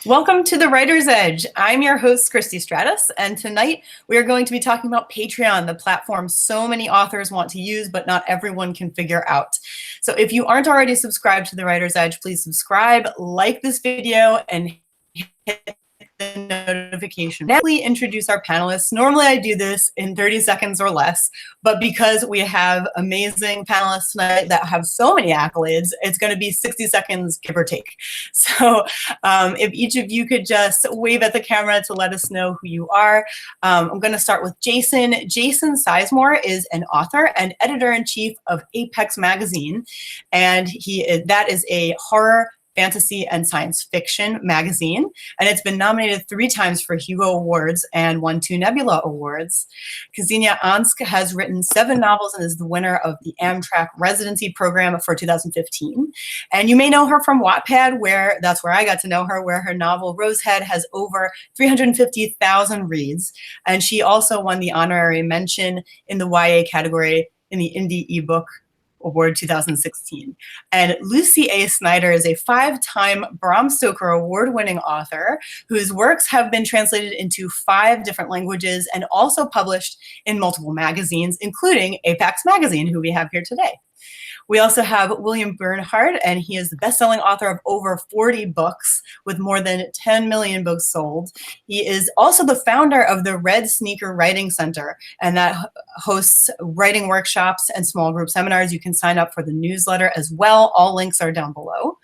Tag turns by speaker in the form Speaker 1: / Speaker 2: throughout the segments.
Speaker 1: Welcome to The Writer's Edge. I'm your host, Christy Stratus, and tonight we are going to be talking about Patreon, the platform so many authors want to use, but not everyone can figure out. So if you aren't already subscribed to The Writer's Edge, please subscribe, like this video, and hit the notification. Now we introduce our panelists. Normally I do this in 30 seconds or less, but because we have amazing panelists tonight that have so many accolades, it's going to be 60 seconds, give or take. So if each of you could just wave at the camera to let us know who you are. I'm going to start with Jason. Jason Sizemore is an author and editor-in-chief of Apex Magazine, and that is a horror, fantasy, and science fiction magazine, and it's been nominated 3 times for Hugo Awards and won 2 Nebula Awards. Ksenia Ansk has written 7 novels and is the winner of the Amtrak Residency Program for 2015. And you may know her from Wattpad, that's where I got to know her, where her novel Rosehead has over 350,000 reads. And she also won the honorary mention in the YA category in the Indie ebook Award 2016. And Lucy A. Snyder is a 5-time Bram Stoker award-winning author whose works have been translated into 5 different languages and also published in multiple magazines, including Apex Magazine, who we have here today. We also have William Bernhardt, and he is the best-selling author of over 40 books with more than 10 million books sold. He is also the founder of the Red Sneaker Writing Center, and that hosts writing workshops and small group seminars. You can sign up for the newsletter as well. All links are down below.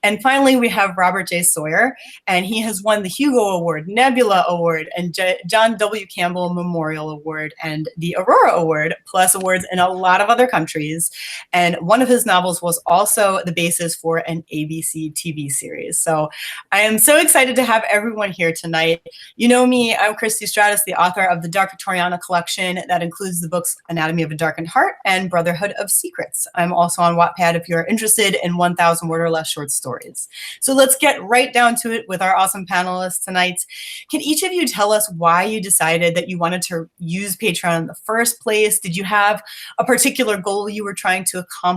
Speaker 1: And finally, we have Robert J Sawyer, and he has won the Hugo Award, Nebula Award, and John W. Campbell Memorial Award, and the Aurora Award, plus awards in a lot of other countries. And one of his novels was also the basis for an ABC TV series. So I am so excited to have everyone here tonight. You know me, I'm Christy Stratus, the author of the Dark Victoriana collection that includes the books Anatomy of a Darkened Heart and Brotherhood of Secrets. I'm also on Wattpad if you're interested in 1,000 word or less short stories. So let's get right down to it with our awesome panelists tonight. Can each of you tell us why you decided that you wanted to use Patreon in the first place? Did you have a particular goal you were trying to accomplish?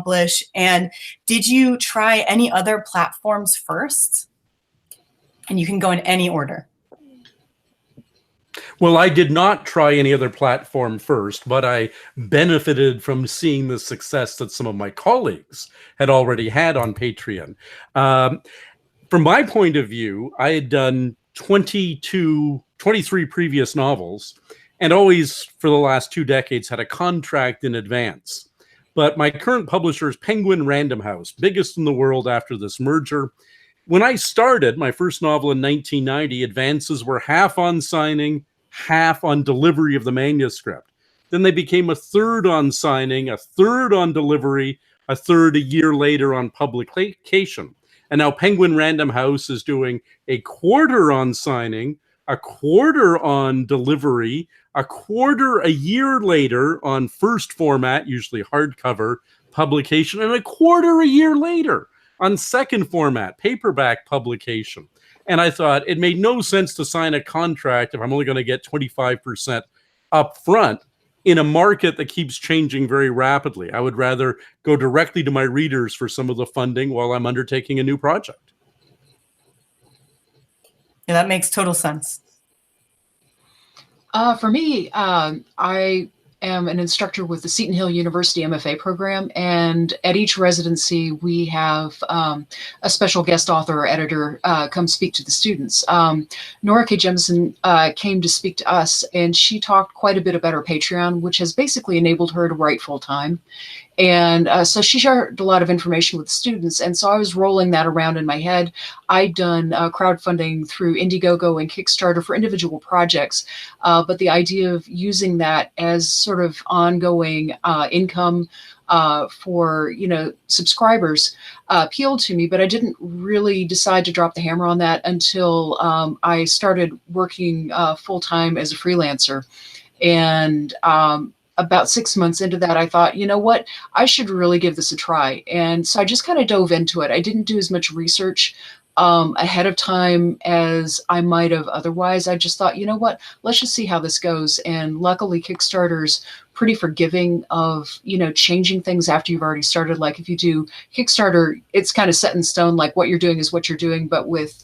Speaker 1: And did you try any other platforms first? And you can go in any order.
Speaker 2: Well, I did not try any other platform first, but I benefited from seeing the success that some of my colleagues had already had on Patreon. From my point of view, I had done 23 previous novels, and always for the last 2 decades had a contract in advance. But my current publisher is Penguin Random House, biggest in the world after this merger. When I started my first novel in 1990, advances were half on signing, half on delivery of the manuscript. Then they became a third on signing, a third on delivery, a third a year later on publication. And now Penguin Random House is doing a quarter on signing, a quarter on delivery, a quarter a year later on first format, usually hardcover publication, and a quarter a year later on second format, paperback publication. And I thought it made no sense to sign a contract if I'm only going to get 25% up front in a market that keeps changing very rapidly. I would rather go directly to my readers for some of the funding while I'm undertaking a new project.
Speaker 1: Yeah, that makes total sense.
Speaker 3: For me, I am an instructor with the Seton Hill University MFA program, and at each residency we have a special guest author or editor come speak to the students. Nora K. Jemison came to speak to us, and she talked quite a bit about her Patreon, which has basically enabled her to write full-time. And so she shared a lot of information with students. And so I was rolling that around in my head. I'd done crowdfunding through Indiegogo and Kickstarter for individual projects. But the idea of using that as sort of ongoing income for, subscribers appealed to me. But I didn't really decide to drop the hammer on that until I started working full-time as a freelancer. And about 6 months into that, I thought, you know what, I should really give this a try. And so I just kind of dove into it. I didn't do as much research ahead of time as I might have otherwise. I just thought, you know what, let's just see how this goes. And luckily Kickstarter's pretty forgiving of, changing things after you've already started. Like if you do Kickstarter, it's kind of set in stone, like what you're doing is what you're doing. But with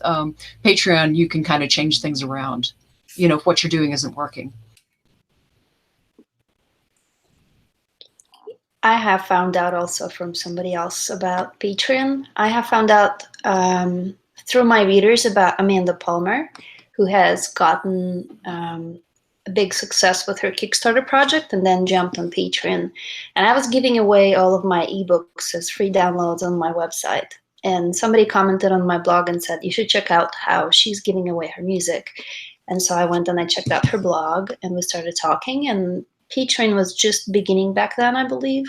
Speaker 3: Patreon, you can kind of change things around, if what you're doing isn't working.
Speaker 4: I have found out also from somebody else about Patreon. I have found out through my readers about Amanda Palmer, who has gotten a big success with her Kickstarter project and then jumped on Patreon. And I was giving away all of my ebooks as free downloads on my website. And somebody commented on my blog and said, you should check out how she's giving away her music. And so I went and I checked out her blog and we started talking, and Patreon was just beginning back then, I believe.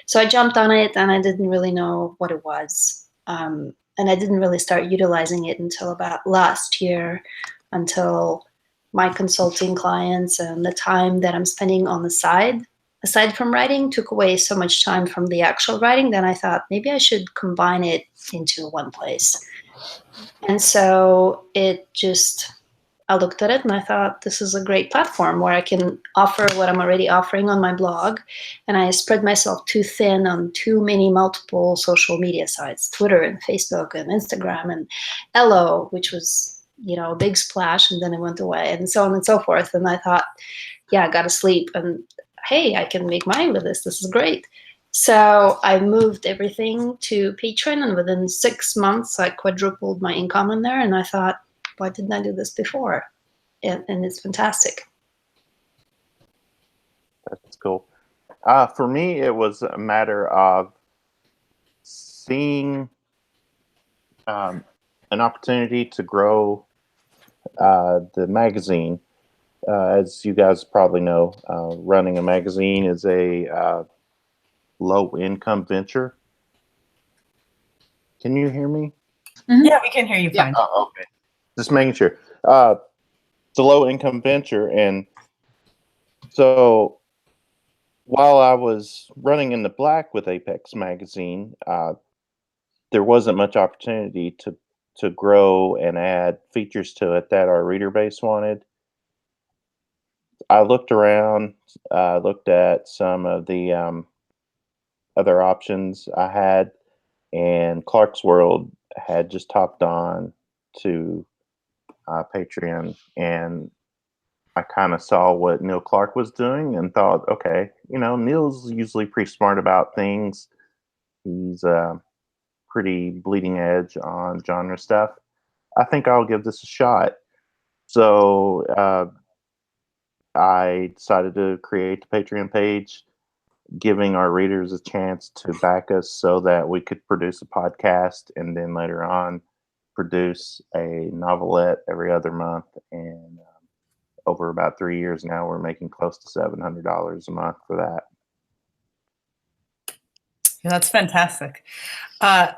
Speaker 4: So I jumped on it and I didn't really know what it was. And I didn't really start utilizing it until about last year, until my consulting clients and the time that I'm spending on the side, aside from writing, took away so much time from the actual writing. Then I thought maybe I should combine it into one place. And so I looked at it and I thought, this is a great platform where I can offer what I'm already offering on my blog. And I spread myself too thin on too many multiple social media sites, Twitter and Facebook and Instagram and Ello, which was, a big splash, and then it went away, and so on and so forth. And I thought, yeah, I got to sleep. And hey, I can make money with this. This is great. So I moved everything to Patreon, and within 6 months, I quadrupled my income in there. And I thought, why didn't I do this before? And it's fantastic.
Speaker 5: That's cool. For me, it was a matter of seeing an opportunity to grow the magazine. As you guys probably know, running a magazine is a low-income venture. Can you hear me?
Speaker 3: Mm-hmm.
Speaker 1: Yeah, we can hear you fine.
Speaker 5: Oh, okay. Just making sure. It's a low-income venture, and so while I was running in the black with Apex Magazine, there wasn't much opportunity to grow and add features to it that our reader base wanted. I looked around, looked at some of the other options I had, and Clark's World had just hopped on to Patreon, and I kind of saw what Neil Clark was doing and thought, okay, Neil's usually pretty smart about things. He's pretty bleeding edge on genre stuff. I think I'll give this a shot. So I decided to create the Patreon page, giving our readers a chance to back us so that we could produce a podcast and then later on produce a novelette every other month. And over about 3 years now, we're making close to $700 a month for that.
Speaker 1: Yeah, that's fantastic. How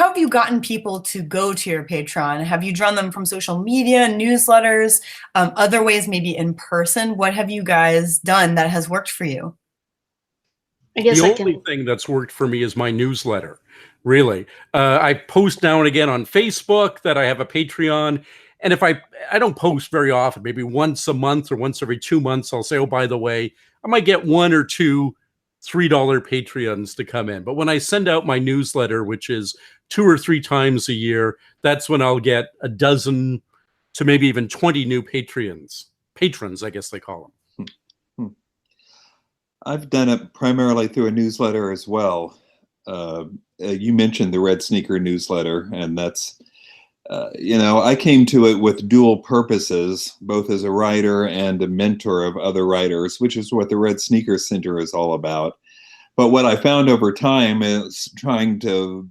Speaker 1: have you gotten people to go to your Patreon? Have you drawn them from social media, newsletters, other ways, maybe in person? What have you guys done that has worked for you?
Speaker 4: I guess
Speaker 2: The only thing that's worked for me is my newsletter, really. I post now and again on Facebook that I have a Patreon. And if I don't post very often, maybe once a month or once every 2 months, I'll say, oh, by the way, I might get 1 or 2 $3 Patreons to come in. But when I send out my newsletter, which is 2 or 3 times a year, that's when I'll get a dozen to maybe even 20 new patrons, I guess they call them.
Speaker 6: I've done it primarily through a newsletter as well. You mentioned the Red Sneaker newsletter, and that's, I came to it with dual purposes, both as a writer and a mentor of other writers, which is what the Red Sneaker Center is all about. But what I found over time is trying to,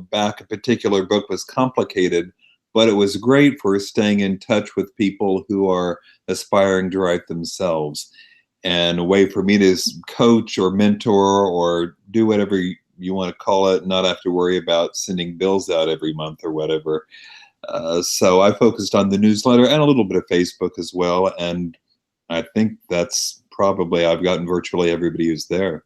Speaker 6: back a particular book was complicated, but it was great for staying in touch with people who are aspiring to write themselves. And a way for me to coach or mentor or do whatever you want to call it, not have to worry about sending bills out every month or whatever. So I focused on the newsletter and a little bit of Facebook as well. And I think that's probably, I've gotten virtually everybody who's there.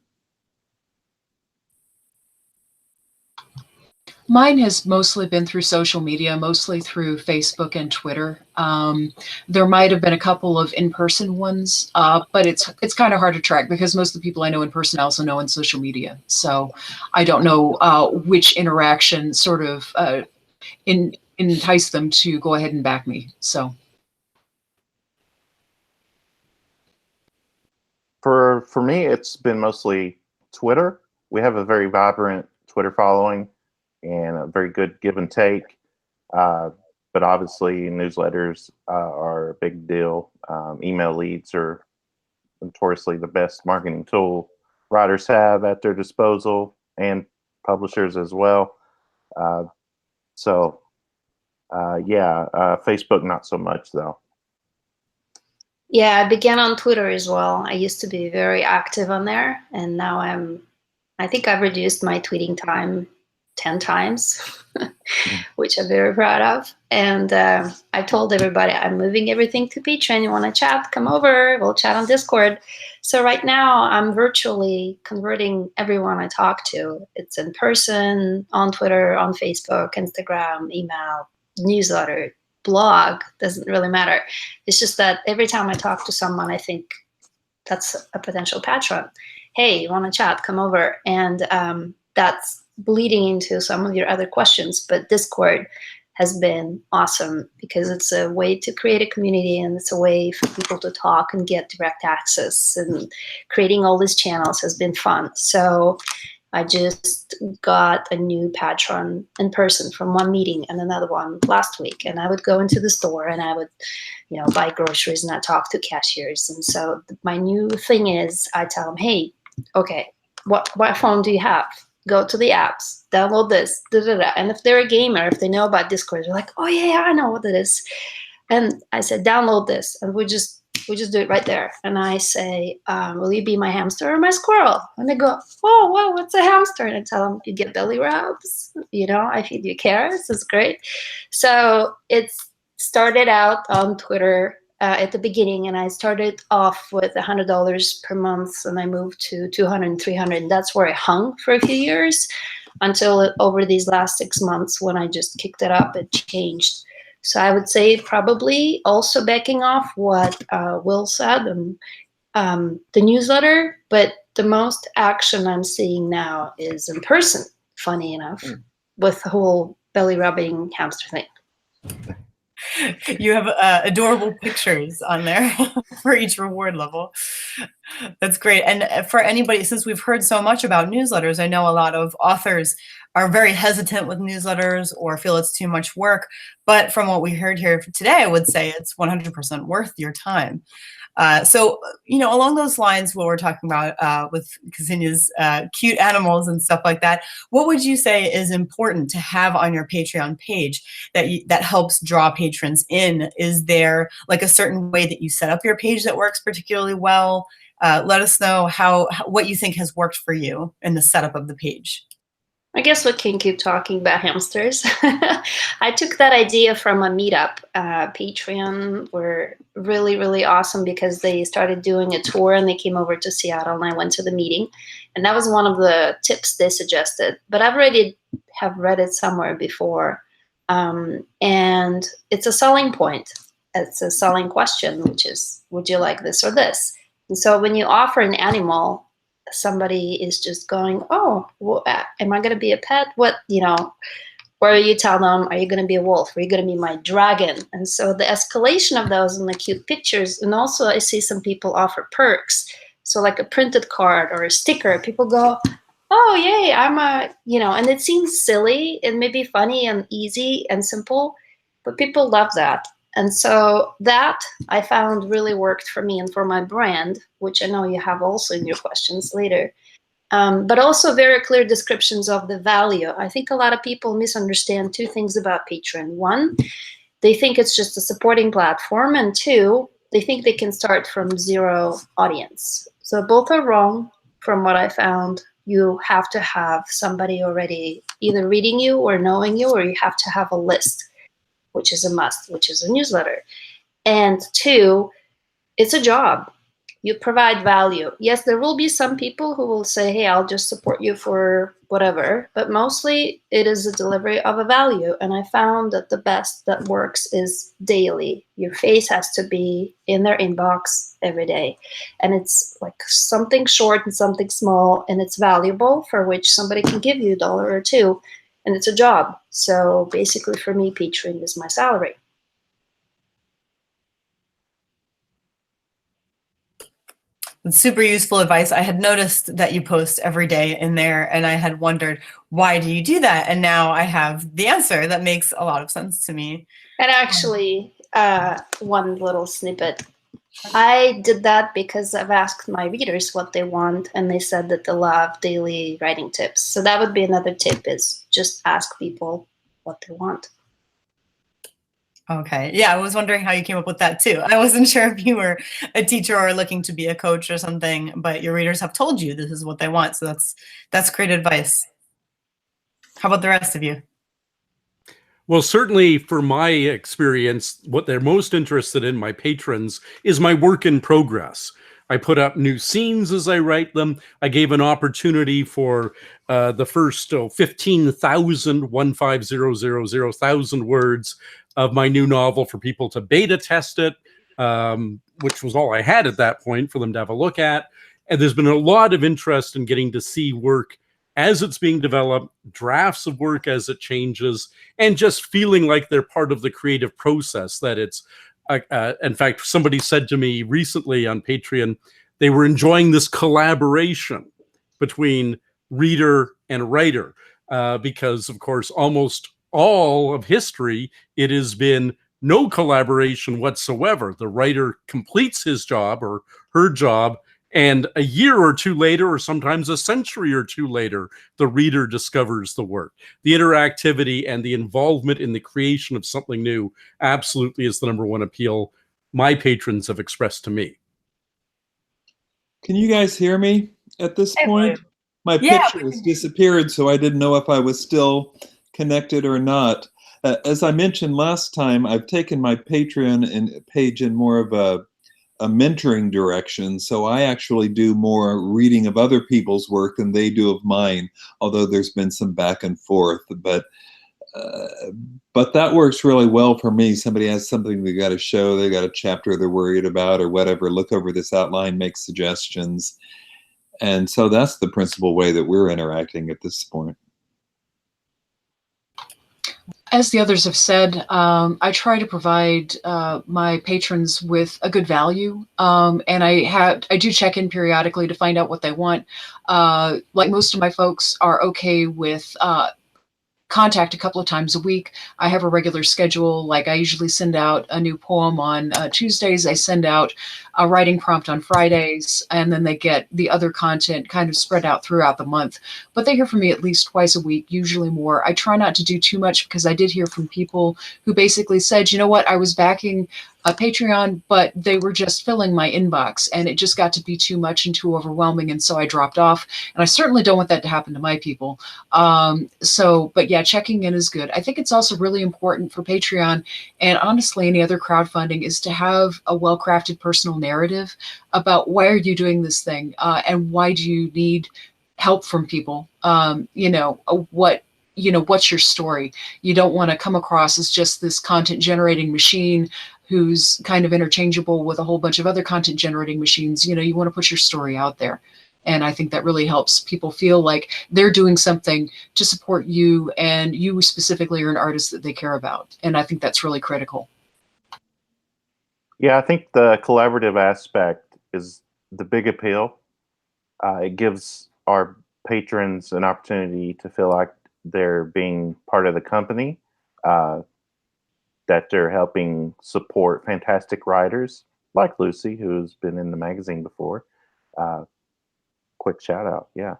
Speaker 3: Mine has mostly been through social media, mostly through Facebook and Twitter. There might have been a couple of in-person ones, but it's kind of hard to track because most of the people I know in person I also know in social media. So I don't know which interaction sort of entice them to go ahead and back me. So
Speaker 5: For me, it's been mostly Twitter. We have a very vibrant Twitter following and a very good give and take. But obviously, newsletters are a big deal. Email leads are notoriously the best marketing tool writers have at their disposal, and publishers as well. Facebook not so much though.
Speaker 4: Yeah, I began on Twitter as well. I used to be very active on there, and now I think I've reduced my tweeting time 10 times, which I'm very proud of. And I told everybody I'm moving everything to Patron. You want to chat? Come over. We'll chat on Discord. So right now I'm virtually converting everyone I talk to. It's in person, on Twitter, on Facebook, Instagram, email, newsletter, blog. Doesn't really matter. It's just that every time I talk to someone, I think that's a potential patron. Hey, you want to chat? Come over. And that's bleeding into some of your other questions, but Discord has been awesome because it's a way to create a community, and it's a way for people to talk and get direct access, and creating all these channels has been fun. So I just got a new patron in person from one meeting and another one last week, and I would go into the store and I would, buy groceries and I talk to cashiers. And so my new thing is I tell them, hey, okay, what phone do you have? Go to the apps, download this, And if they're a gamer, if they know about Discord, they're like, oh yeah, I know what it is. And I said, download this. And we just do it right there. And I say, will you be my hamster or my squirrel? And they go, oh, wow, what's a hamster? And I tell them, you get belly rubs. I feed you carrots. It's great. So it's started out on Twitter at the beginning, and I started off with $100 per month, and I moved to $200 and $300. And that's where I hung for a few years until over these last 6 months when I just kicked it up, it changed. So I would say probably also backing off what Will said and the newsletter, but the most action I'm seeing now is in person, funny enough, with the whole belly rubbing hamster thing.
Speaker 1: You have adorable pictures on there for each reward level. That's great. And for anybody, since we've heard so much about newsletters, I know a lot of authors are very hesitant with newsletters or feel it's too much work. But from what we heard here today, I would say it's 100% worth your time. So, along those lines, what we're talking about with Ksenia's cute animals and stuff like that, what would you say is important to have on your Patreon page that helps draw patrons in? Is there like a certain way that you set up your page that works particularly well? Let us know what you think has worked for you in the setup of the page.
Speaker 4: I guess we can keep talking about hamsters. I took that idea from a meetup. Patreon were really, really awesome because they started doing a tour and they came over to Seattle and I went to the meeting. And that was one of the tips they suggested. But I've already have read it somewhere before. And it's a selling point. It's a selling question, which is, would you like this or this? And so when you offer an animal, somebody is just going, oh, well, am I going to be a pet? Or you tell them, are you going to be a wolf? Are you going to be my dragon? And so the escalation of those and the cute pictures. And also I see some people offer perks. So like a printed card or a sticker, people go, oh, yay, and it seems silly and maybe funny and easy and simple, but people love that. And so that I found really worked for me and for my brand, which I know you have also in your questions later. But also very clear descriptions of the value. I think a lot of people misunderstand two things about Patreon. One, they think it's just a supporting platform. And two, they think they can start from zero audience. So both are wrong from what I found. You have to have somebody already either reading you or knowing you, or you have to have a list, which is a must, which is a newsletter. And two, it's a job. you provide value. Yes, there will be some people who will say, hey, I'll just support you for whatever, but mostly it is a delivery of a value. And I found that the best that works is daily. Your face has to be in their inbox every day. And it's like something short and something small, and it's valuable, for which somebody can give you $1 or $2, and it's a job. So basically for me, Patron is my salary.
Speaker 1: It's super useful advice. I had noticed that you post every day in there, and I had wondered, why do you do that? And now I have the answer that makes a lot of sense to me.
Speaker 4: And actually, one little snippet. I did that because I've asked my readers what they want, and they said that they love daily writing tips. So that would be another tip, is just ask people what they want.
Speaker 1: Okay. Yeah, I was wondering how you came up with that too. I wasn't sure if you were a teacher or looking to be a coach or something, but your readers have told you this is what they want. So that's great advice. How about the rest of you?
Speaker 2: Well, certainly for my experience, what they're most interested in, my patrons, is my work in progress. I put up new scenes as I write them. I gave an opportunity for the first 15,000 words of my new novel for people to beta test it, which was all I had at that point for them to have a look at. And there's been a lot of interest in getting to see work as it's being developed, drafts of work as it changes, and just feeling like they're part of the creative process, that it's in fact, somebody said to me recently on Patreon, they were enjoying this collaboration between reader and writer, because, of course, almost all of history, it has been no collaboration whatsoever. The writer completes his job or her job, and a year or two later, or sometimes a century or two later, the reader discovers the work. The interactivity and the involvement in the creation of something new absolutely is the #1 appeal my patrons have expressed to me.
Speaker 6: Can you guys hear me at this point? My
Speaker 1: Yeah,
Speaker 6: picture has disappeared, so I didn't know if I was still connected or not. As I mentioned last time, I've taken my Patreon and page in more of a mentoring direction, so I actually do more reading of other people's work than they do of mine, although there's been some back and forth. But that works really well for me. Somebody has something they got to show, they got a chapter they're worried about or whatever, look over this outline, make suggestions. And so that's the principal way that we're interacting at this point.
Speaker 3: As the others have said, I try to provide my patrons with a good value, and I do check in periodically to find out what they want. Like most of my folks are okay with contact a couple of times a week. I have a regular schedule. Like I usually send out a new poem on Tuesdays. I send out a writing prompt on Fridays, and then they get the other content kind of spread out throughout the month. But they hear from me at least twice a week, usually more. I try not to do too much because I did hear from people who basically said, you know what, I was backing a Patreon, but they were just filling my inbox and it just got to be too much and too overwhelming. And so I dropped off, and I certainly don't want that to happen to my people. But yeah, checking in is good. I think it's also really important for Patreon, and honestly, any other crowdfunding, is to have a well-crafted personal narrative about why are you doing this thing, and why do you need help from people? What's your story? You don't want to come across as just this content generating machine who's kind of interchangeable with a whole bunch of other content generating machines. You want to put your story out there. And I think that really helps people feel like they're doing something to support you, and you specifically are an artist that they care about. And I think that's really critical.
Speaker 5: Yeah, I think the collaborative aspect is the big appeal. It gives our patrons an opportunity to feel like they're being part of the company, that they're helping support fantastic writers like Lucy, who's been in the magazine before. Quick shout out, yeah.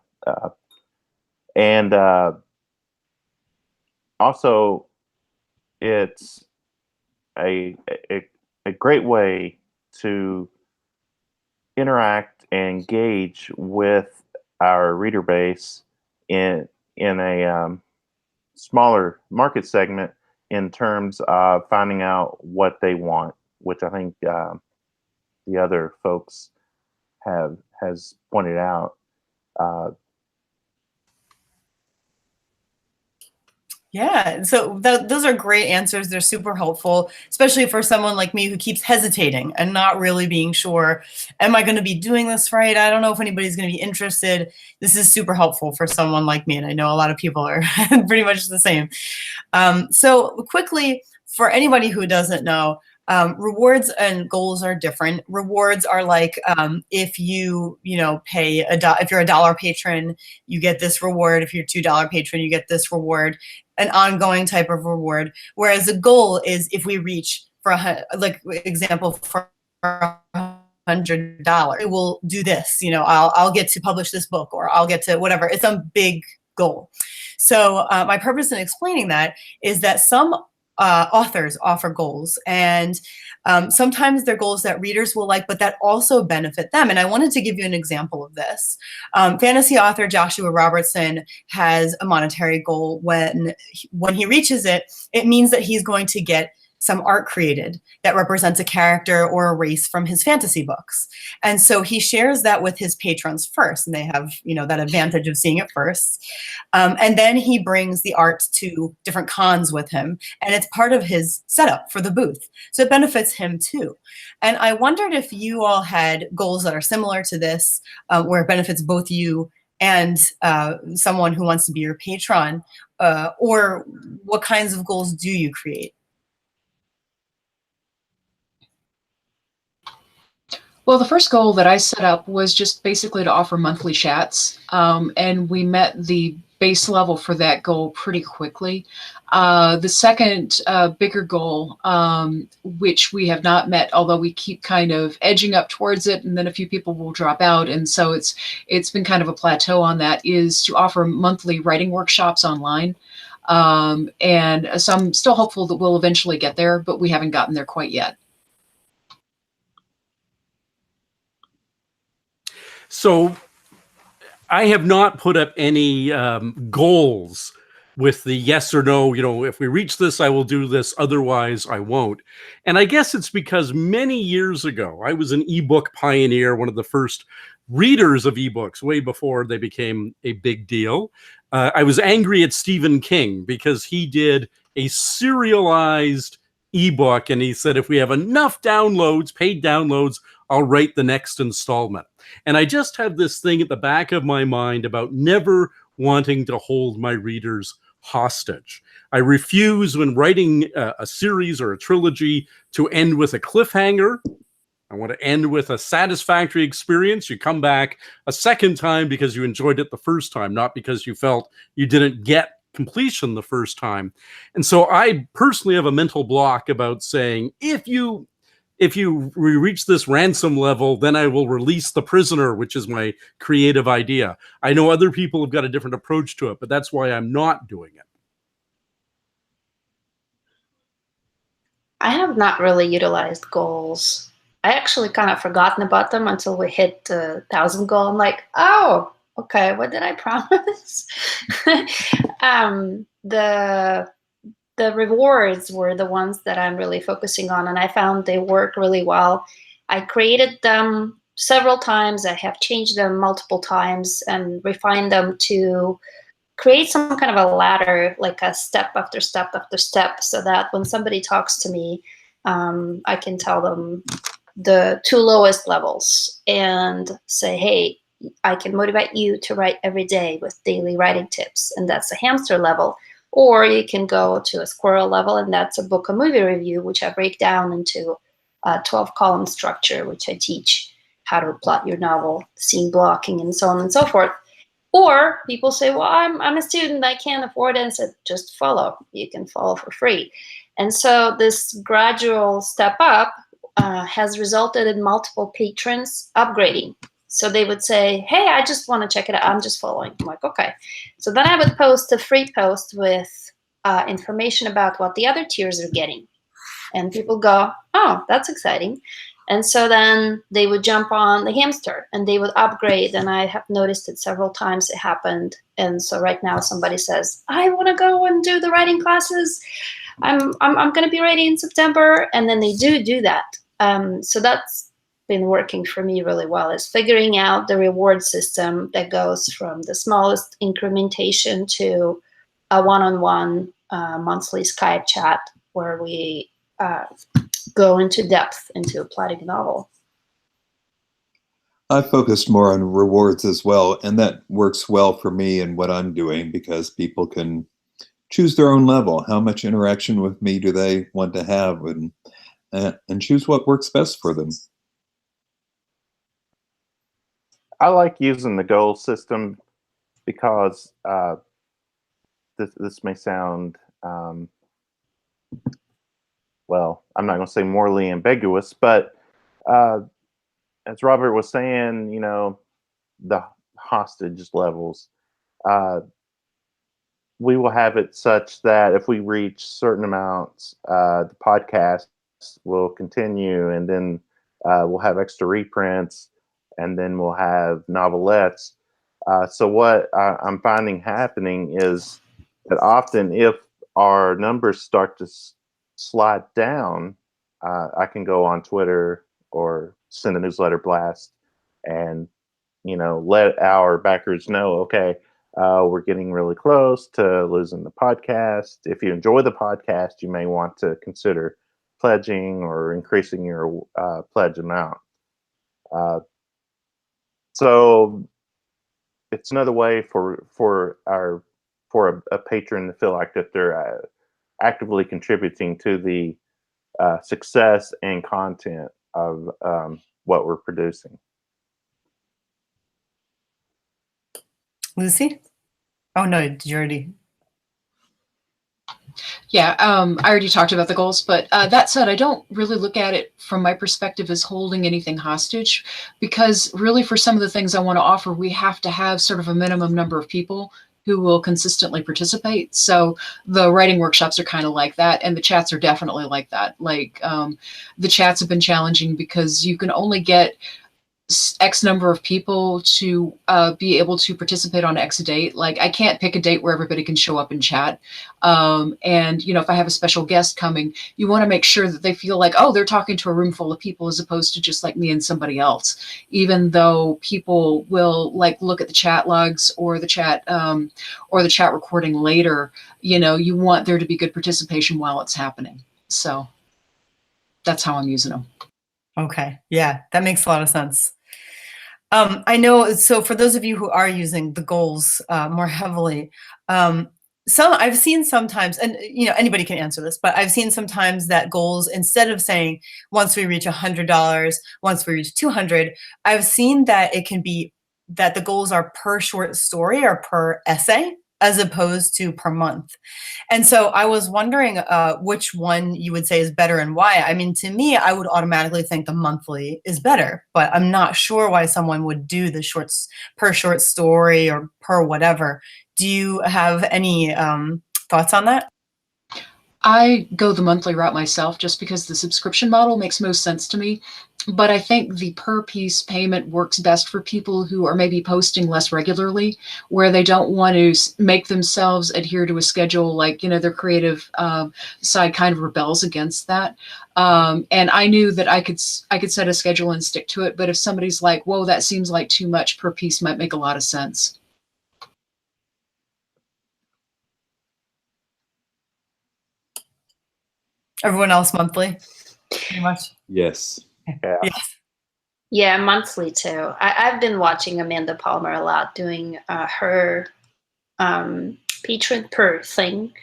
Speaker 5: And also, it's a great way to interact and engage with our reader base in a smaller market segment in terms of finding out what they want, which I think the other folks has pointed out.
Speaker 1: Yeah, so those are great answers. They're super helpful, especially for someone like me who keeps hesitating and not really being sure, am I going to be doing this right? I don't know if anybody's going to be interested. This is super helpful for someone like me, and I know a lot of people are pretty much the same. So quickly, for anybody who doesn't know, rewards and goals are different. Rewards are like if you pay if you're a $1 patron, you get this reward. If you're a $2 patron, you get this reward, an ongoing type of reward. Whereas a goal is if we reach for like example for $100, we will do this. I'll get to publish this book, or I'll get to whatever. It's a big goal. So my purpose in explaining that is that some authors offer goals, and sometimes they're goals that readers will like, but that also benefit them. And I wanted to give you an example of this. Fantasy author Joshua Robertson has a monetary goal. When he reaches it, it means that he's going to get some art created that represents a character or a race from his fantasy books. And so he shares that with his patrons first, and they have, that advantage of seeing it first. And then he brings the art to different cons with him, and it's part of his setup for the booth. So it benefits him too. And I wondered if you all had goals that are similar to this, where it benefits both you and someone who wants to be your patron, or what kinds of goals do you create?
Speaker 3: Well, the first goal that I set up was just basically to offer monthly chats, and we met the base level for that goal pretty quickly. The second bigger goal, which we have not met, although we keep kind of edging up towards it, and then a few people will drop out, and so it's been kind of a plateau on that, is to offer monthly writing workshops online. And so I'm still hopeful that we'll eventually get there, but we haven't gotten there quite yet.
Speaker 2: So I have not put up any goals with the yes or no, if we reach this, I will do this, otherwise I won't. And I guess it's because many years ago, I was an ebook pioneer, one of the first readers of ebooks, way before they became a big deal. I was angry at Stephen King because he did a serialized ebook, and he said, if we have enough downloads, paid downloads, I'll write the next installment. And I just have this thing at the back of my mind about never wanting to hold my readers hostage. I refuse, when writing a series or a trilogy, to end with a cliffhanger. I want to end with a satisfactory experience. You come back a second time because you enjoyed it the first time, not because you felt you didn't get completion the first time. And so I personally have a mental block about saying, if you reach this ransom level, then I will release the prisoner, which is my creative idea. I know other people have got a different approach to it, but that's why I'm not doing it.
Speaker 4: I have not really utilized goals. I actually kind of forgotten about them until we hit the 1,000 goal. I'm like, oh, okay, what did I promise? The rewards were the ones that I'm really focusing on, and I found they work really well. I created them several times. I have changed them multiple times and refined them to create some kind of a ladder, like a step after step after step, so that when somebody talks to me, I can tell them the 2 lowest levels and say, hey, I can motivate you to write every day with daily writing tips, and that's a hamster level. Or you can go to a squirrel level, and that's a book or movie review, which I break down into a 12-column structure, which I teach how to plot your novel, scene blocking, and so on and so forth. Or people say, well, I'm a student, I can't afford it. And I said, just follow. You can follow for free. And so this gradual step up has resulted in multiple patrons upgrading. So they would say, hey, I just want to check it out. I'm just following. I'm like, okay. So then I would post a free post with information about what the other tiers are getting. And people go, oh, that's exciting. And so then they would jump on the hamster and they would upgrade. And I have noticed it several times it happened. And so right now somebody says, I want to go and do the writing classes. I'm going to be writing in September. And then they do that. So that's been working for me really well is figuring out the reward system that goes from the smallest incrementation to a one-on-one monthly Skype chat where we go into depth into plotting a novel.
Speaker 6: I focused more on rewards as well, and that works well for me and what I'm doing because people can choose their own level. How much interaction with me do they want to have, and choose what works best for them.
Speaker 5: I like using the goal system because this may sound, well, I'm not going to say morally ambiguous, but as Robert was saying, you know, the hostage levels, we will have it such that if we reach certain amounts, the podcast will continue, and then we'll have extra reprints, and then we'll have novelettes. So what I'm finding happening is that often if our numbers start to slide down, I can go on Twitter or send a newsletter blast and, you know, let our backers know, okay, we're getting really close to losing the podcast. If you enjoy the podcast, you may want to consider pledging or increasing your pledge amount. So it's another way for a patron to feel like that they're actively contributing to the success and content of what we're producing.
Speaker 1: Lucy? Oh no, did you already?
Speaker 3: Yeah, I already talked about the goals, but that said, I don't really look at it from my perspective as holding anything hostage, because really for some of the things I want to offer, we have to have sort of a minimum number of people who will consistently participate. So the writing workshops are kind of like that, and the chats are definitely like that. Like the chats have been challenging because you can only get X number of people to be able to participate on X date. Like I can't pick a date where everybody can show up and chat. And, you know, if I have a special guest coming, you want to make sure that they feel like, oh, they're talking to a room full of people as opposed to just like me and somebody else, even though people will like look at the chat logs or the chat recording later. You know, you want there to be good participation while it's happening. So that's how I'm using them.
Speaker 1: Okay. Yeah, that makes a lot of sense. I know. So for those of you who are using the goals more heavily, I've seen sometimes, and you know, anybody can answer this, but I've seen sometimes that goals, instead of saying once we reach $100, once we reach 200, I've seen that it can be that the goals are per short story or per essay, as opposed to per month. And so I was wondering which one you would say is better and why. I mean, to me, I would automatically think the monthly is better, but I'm not sure why someone would do the per short story or per whatever. Do you have any thoughts on that?
Speaker 3: I go the monthly route myself just because the subscription model makes most sense to me. But I think the per piece payment works best for people who are maybe posting less regularly, where they don't want to make themselves adhere to a schedule. Like, you know, their creative side kind of rebels against that. And I knew that I could set a schedule and stick to it. But if somebody's like, whoa, that seems like too much, per piece might make a lot of sense.
Speaker 1: Everyone else monthly, pretty much.
Speaker 6: Yes.
Speaker 5: Yeah.
Speaker 1: Yes.
Speaker 4: Yeah, monthly too. I've been watching Amanda Palmer a lot, doing her Patron per thing,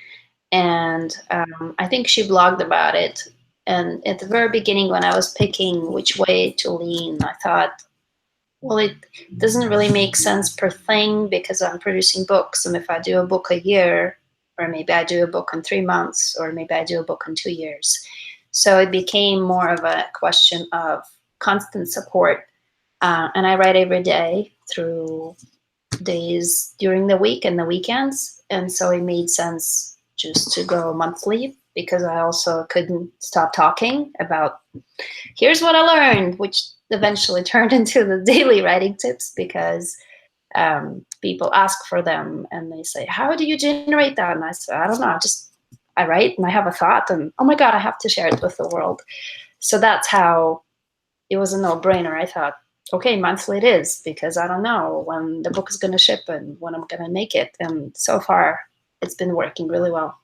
Speaker 4: and I think she blogged about it. And at the very beginning, when I was picking which way to lean, I thought, well, it doesn't really make sense per thing because I'm producing books, and if I do a book a year, or maybe I do a book in 3 months, or maybe I do a book in 2 years. So it became more of a question of constant support. And I write every day through days during the week and the weekends. And so it made sense just to go monthly, because I also couldn't stop talking about, here's what I learned, which eventually turned into the daily writing tips, because people ask for them and they say, how do you generate that? And I say, I don't know, I write and I have a thought and, oh my God, I have to share it with the world. So that's how it was a no-brainer. I thought, okay, monthly it is, because I don't know when the book is going to ship and when I'm going to make it. And so far, it's been working really well.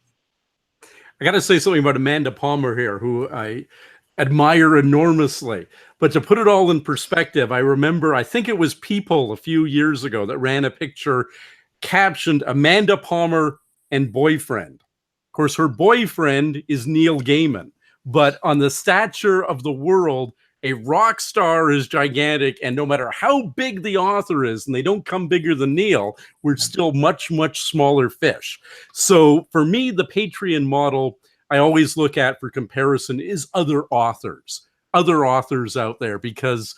Speaker 2: I got to say something about Amanda Palmer here, who I admire enormously. But to put it all in perspective, I remember, I think it was People a few years ago that ran a picture captioned Amanda Palmer and boyfriend. Of course, her boyfriend is Neil Gaiman, but on the stature of the world, a rock star is gigantic, and no matter how big the author is, and they don't come bigger than Neil, we're still much, much smaller fish. So for me, the Patreon model I always look at for comparison is other authors out there, because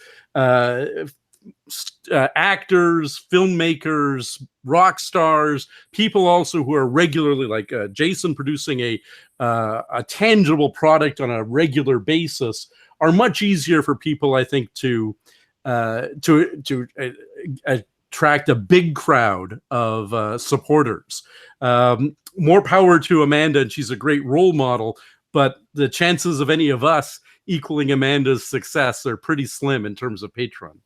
Speaker 2: actors, filmmakers, rock stars, people also who are regularly, like Jason, producing a tangible product on a regular basis, are much easier for people, I think, to attract a big crowd of supporters. More power to Amanda, and she's a great role model, but the chances of any of us equaling Amanda's success are pretty slim in terms of Patron.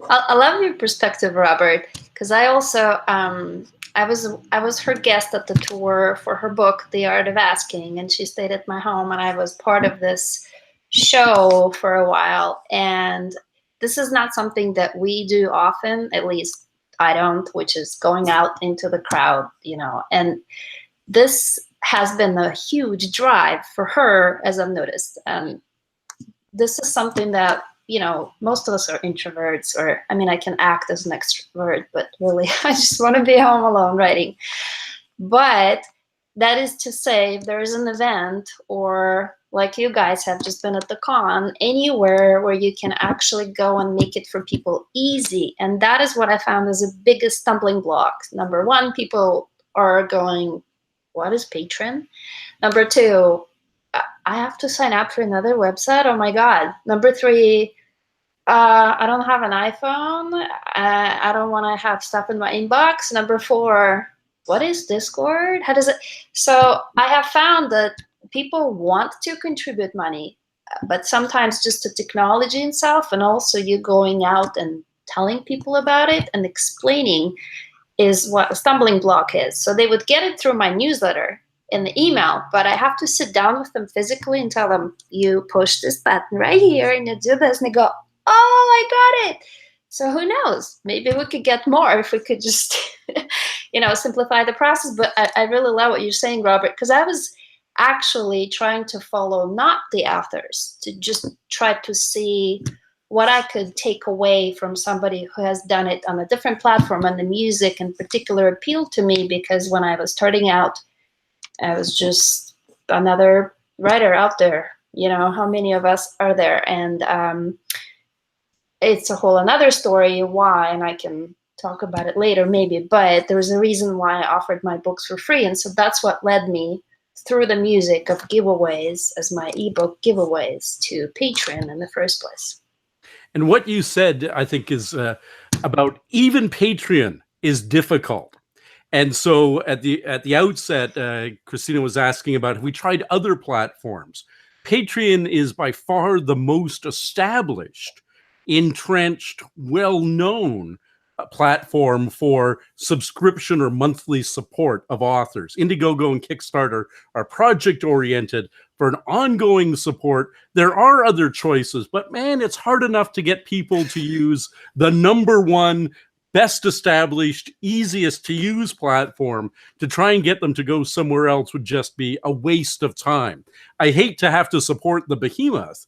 Speaker 4: I love your perspective, Robert, because I also I was her guest at the tour for her book, The Art of Asking, and she stayed at my home, and I was part of this show for a while. And this is not something that we do often, at least I don't, which is going out into the crowd, you know. And this has been a huge drive for her, as I've noticed. This is something that, you know, most of us are introverts, or, I mean, I can act as an extrovert, but really I just want to be home alone writing. But that is to say, if there is an event, or like you guys have just been at the con, anywhere where you can actually go and make it for people easy. And that is what I found is the biggest stumbling block. Number one, people are going, what is Patron? Number two, I have to sign up for another website. Oh my God. Number three, I don't have an iPhone. I don't want to have stuff in my inbox. Number four, what is Discord? How does it? So I have found that people want to contribute money, but sometimes just the technology itself, and also you going out and telling people about it and explaining, is what a stumbling block is. So they would get it through my newsletter in the email, but I have to sit down with them physically and tell them, you push this button right here and you do this, and they go, oh, I got it. So who knows? Maybe we could get more if we could just, you know, simplify the process. But I really love what you're saying, Robert, because I was actually trying to follow not the authors, to just try to see what I could take away from somebody who has done it on a different platform. And the music in particular appealed to me, because when I was starting out, I was just another writer out there. You know, how many of us are there? And it's a whole another story why, and I can talk about it later maybe, but there was a reason why I offered my books for free. And so that's what led me through the music of giveaways as my ebook giveaways to Patron in the first place.
Speaker 2: And what you said, I think, is about even Patreon is difficult. And so at the outset, Christina was asking about, have we tried other platforms? Patreon is by far the most established, entrenched, well-known platform for subscription or monthly support of authors. Indiegogo and Kickstarter are project-oriented for an ongoing support. There are other choices, but man, it's hard enough to get people to use the #1 best established, easiest to use platform. To try and get them to go somewhere else would just be a waste of time. I hate to have to support the behemoth,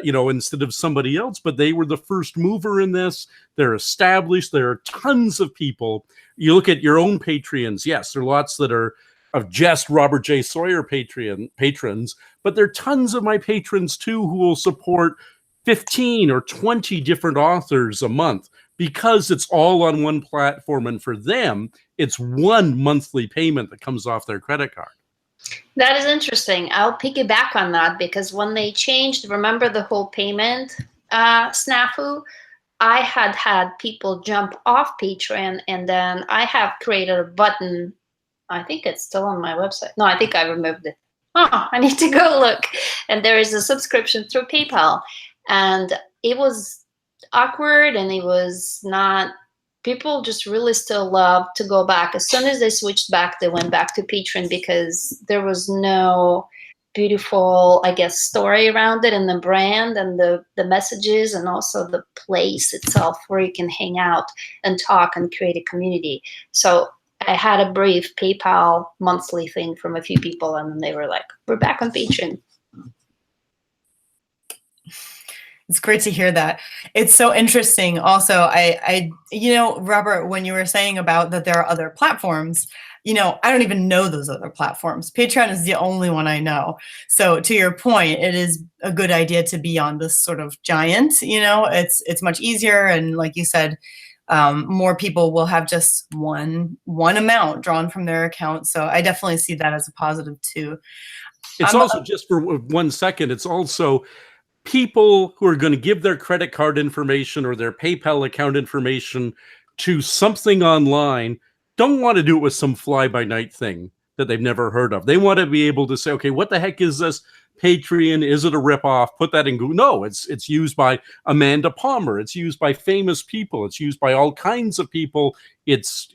Speaker 2: you know, instead of somebody else, but they were the first mover in this. They're established. There are tons of people. You look at your own Patreons. Yes, there are lots that are of just Robert J Sawyer patrons, but there are tons of my patrons too who will support 15 or 20 different authors a month, because it's all on one platform, and for them, it's one monthly payment that comes off their credit card.
Speaker 4: That is interesting. I'll piggyback on that, because when they changed, remember the whole payment snafu? I had people jump off Patreon, and then I have created a button. I think it's still on my website. No, I think I removed it. Oh, I need to go look. And there is a subscription through PayPal. And it was awkward, and it was not, people just really still love to go back. As soon as they switched back, they went back to Patron because there was no beautiful, I guess, story around it, and the brand and the messages, and also the place itself where you can hang out and talk and create a community. So I had a brief PayPal monthly thing from a few people, and then they were like, we're back on Patron.
Speaker 1: It's great to hear that. It's so interesting. Also, I Robert, when you were saying about that there are other platforms, I don't even know those other platforms. Patreon is the only one I know. So to your point, it is a good idea to be on this sort of giant. It's much easier, and like you said, more people will have just one amount drawn from their account. So I definitely see that as a positive too.
Speaker 2: It's also, just for 1 second, it's also people who are going to give their credit card information or their PayPal account information to something online don't want to do it with some fly-by-night thing that they've never heard of. They want to be able to say, okay, what the heck is this? Patreon? Is it a ripoff? Put that in Google. No, it's used by Amanda Palmer. It's used by famous people. It's used by all kinds of people. It's,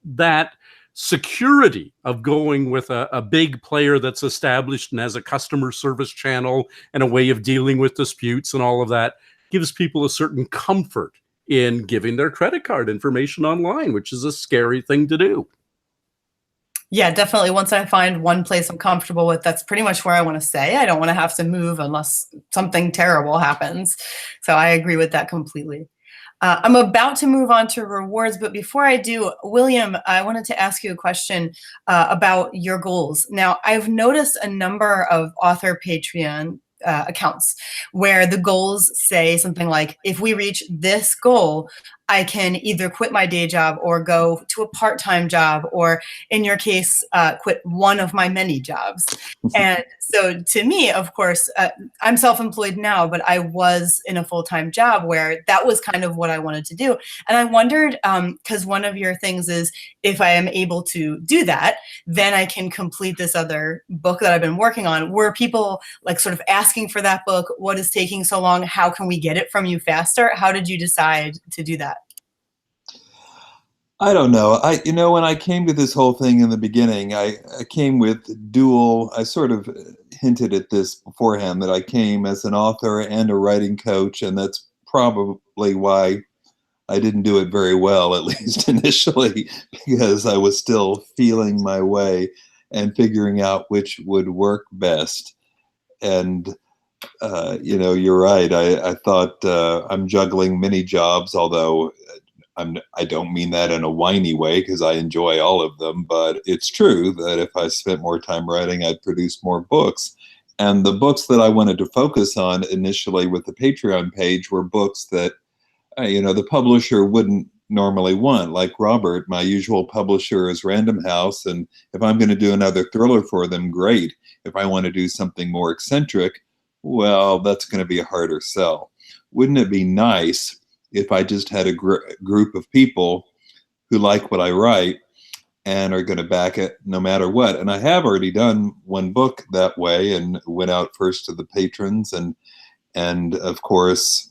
Speaker 2: that security of going with a big player that's established and has a customer service channel and a way of dealing with disputes and all of that gives people a certain comfort in giving their credit card information online, which is a scary thing to do.
Speaker 1: Yeah, definitely. Once I find one place I'm comfortable with, that's pretty much where I want to stay. I don't want to have to move unless something terrible happens. So I agree with that completely. I'm about to move on to rewards, but before I do, William, I wanted to ask you a question about your goals. Now, I've noticed a number of author Patreon accounts where the goals say something like, if we reach this goal, I can either quit my day job or go to a part-time job, or in your case, quit one of my many jobs. And so to me, of course, I'm self-employed now, but I was in a full-time job where that was kind of what I wanted to do. And I wondered, because one of your things is, if I am able to do that, then I can complete this other book that I've been working on. Were people like sort of asking for that book? What is taking so long? How can we get it from you faster? How did you decide to do that?
Speaker 6: I don't know. When I came to this whole thing in the beginning, I came with dual, I sort of hinted at this beforehand, that I came as an author and a writing coach, and that's probably why I didn't do it very well, at least initially, because I was still feeling my way and figuring out which would work best. And you're right. I thought I'm juggling many jobs, although I don't mean that in a whiny way, because I enjoy all of them. But it's true that if I spent more time writing, I'd produce more books. And the books that I wanted to focus on initially with the Patreon page were books that, the publisher wouldn't normally want. Like Robert, my usual publisher is Random House. And if I'm going to do another thriller for them, great. If I want to do something more eccentric, well, that's going to be a harder sell. Wouldn't it be nice if I just had a group of people who like what I write and are going to back it no matter what? And I have already done one book that way and went out first to the patrons, and of course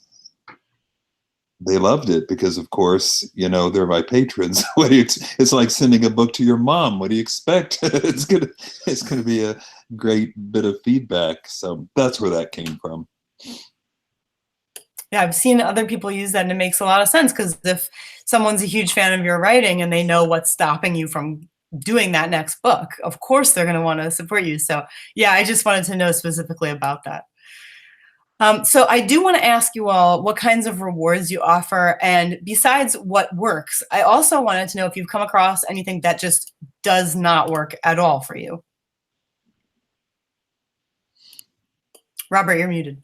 Speaker 6: they loved it because, of course, they're my patrons. It's like sending a book to your mom. What do you expect? It's gonna be a great bit of feedback. So that's where that came from.
Speaker 1: Yeah, I've seen other people use that, and it makes a lot of sense, because if someone's a huge fan of your writing and they know what's stopping you from doing that next book, of course they're going to want to support you. So yeah, I just wanted to know specifically about that. So I do want to ask you all what kinds of rewards you offer, and besides what works, I also wanted to know if you've come across anything that just does not work at all for you. Robert, you're muted.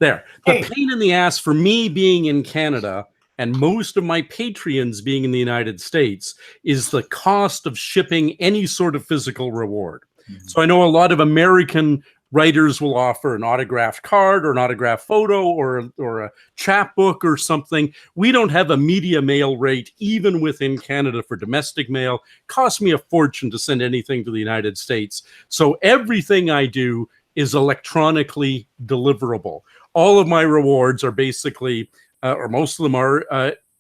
Speaker 2: There. The pain in the ass for me being in Canada and most of my Patreons being in the United States is the cost of shipping any sort of physical reward. Mm-hmm. So I know a lot of American writers will offer an autographed card or an autographed photo or a chapbook or something. We don't have a media mail rate, even within Canada, for domestic mail. It costs me a fortune to send anything to the United States. So everything I do is electronically deliverable. All of my rewards are basically, or most of them are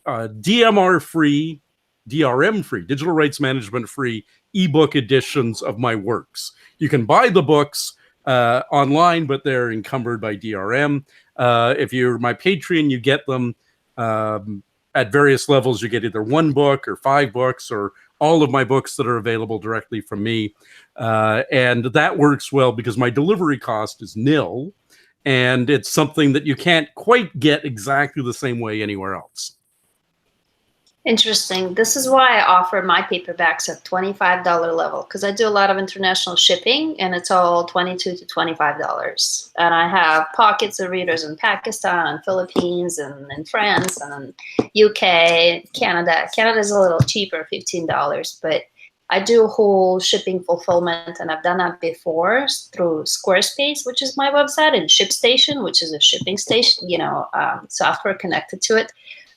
Speaker 2: DMR free, DRM free, digital rights management free ebook editions of my works. You can buy the books online, but they're encumbered by DRM. If you're my Patreon, you get them at various levels. You get either one book or 5 books or all of my books that are available directly from me. And that works well because my delivery cost is nil. And it's something that you can't quite get exactly the same way anywhere else.
Speaker 4: Interesting. This is why I offer my paperbacks at $25 level, because I do a lot of international shipping and it's all $22 to $25. And I have pockets of readers in Pakistan and Philippines and in France and UK, Canada. Canada is a little cheaper, $15, but I do a whole shipping fulfillment, and I've done that before through Squarespace, which is my website, and ShipStation, which is a shipping station, software connected to it.